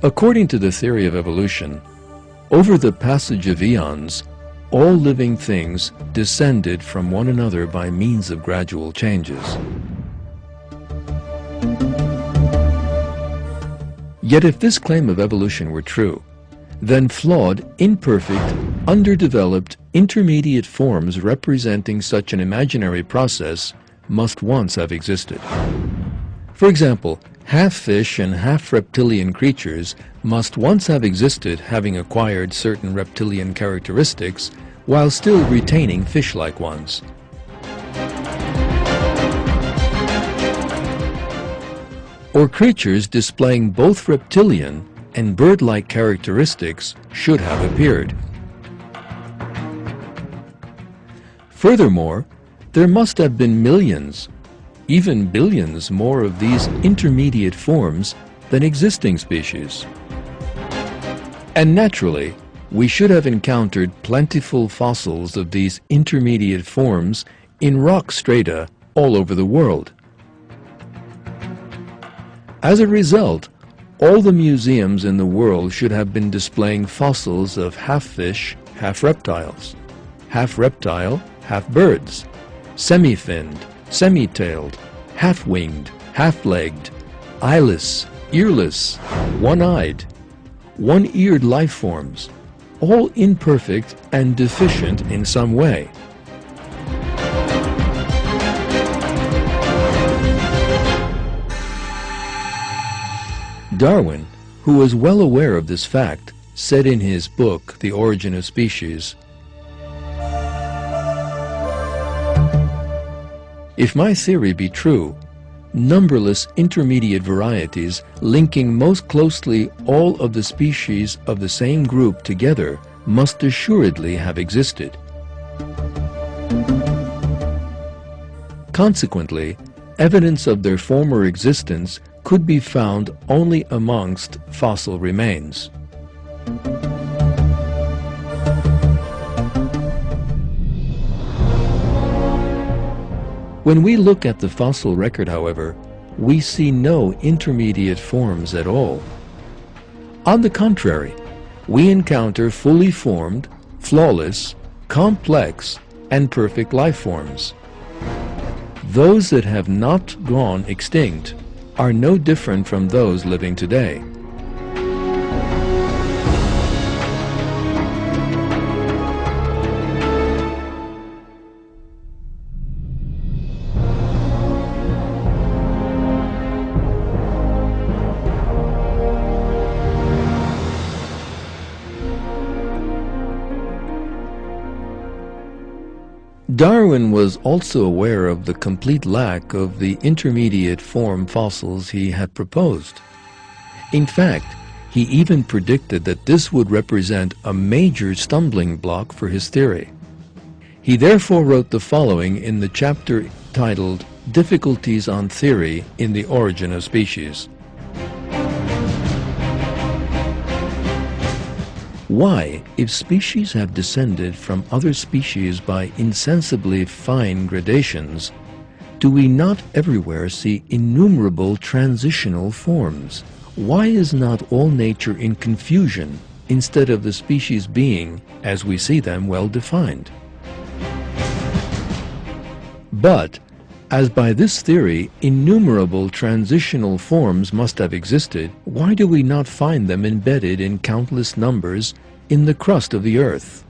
According to the theory of evolution, over the passage of eons, all living things descended from one another by means of gradual changes. Yet if this claim of evolution were true, then flawed, imperfect, underdeveloped, intermediate forms representing such an imaginary process must once have existed. For example, half-fish and half-reptilian creatures must once have existed, having acquired certain reptilian characteristics while still retaining fish-like ones. Or creatures displaying both reptilian and bird-like characteristics should have appeared. Furthermore, there must have been millions, even billions more of these intermediate forms than existing species. And naturally, we should have encountered plentiful fossils of these intermediate forms in rock strata all over the world. As a result, all the museums in the world should have been displaying fossils of half-fish, half-reptiles, half-reptile, half-birds, semi-finned, semi-tailed, half-winged, half-legged, eyeless, earless, one-eyed, one-eared life forms, all imperfect and deficient in some way. Darwin, who was well aware of this fact, said in his book, The Origin of Species, "If my theory be true, numberless intermediate varieties linking most closely all of the species of the same group together must assuredly have existed. Consequently, evidence of their former existence could be found only amongst fossil remains. When we look at the fossil record, however, we see no intermediate forms at all. On the contrary, we encounter fully formed, flawless, complex, and perfect life forms. Those that have not gone extinct are no different from those living today. Darwin was also aware of the complete lack of the intermediate form fossils he had proposed. In fact, he even predicted that this would represent a major stumbling block for his theory. He therefore wrote the following in the chapter titled Difficulties on Theory in the Origin of Species. Why, if species have descended from other species by insensibly fine gradations, do we not everywhere see innumerable transitional forms? Why is not all nature in confusion instead of the species being, as we see them, well defined? But, as by this theory innumerable transitional forms must have existed, why do we not find them embedded in countless numbers in the crust of the earth?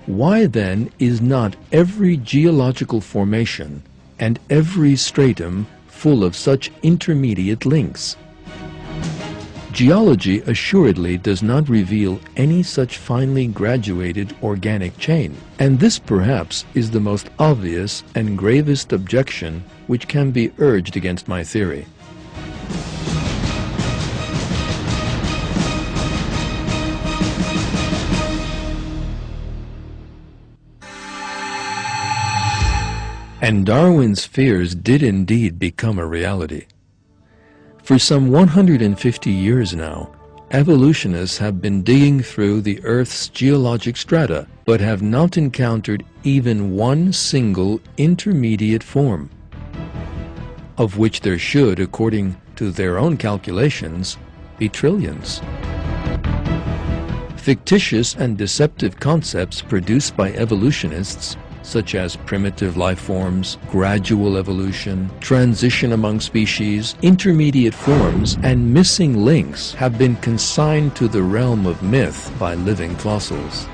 Why then is not every geological formation and every stratum full of such intermediate links? Geology assuredly does not reveal any such finely graduated organic chain, and this perhaps is the most obvious and gravest objection which can be urged against my theory. And Darwin's fears did indeed become a reality. For some 150 years now, evolutionists have been digging through the Earth's geologic strata, but have not encountered even one single intermediate form, of which there should, according to their own calculations, be trillions. Fictitious and deceptive concepts produced by evolutionists, such as primitive life forms, gradual evolution, transition among species, intermediate forms, and missing links, have been consigned to the realm of myth by living fossils.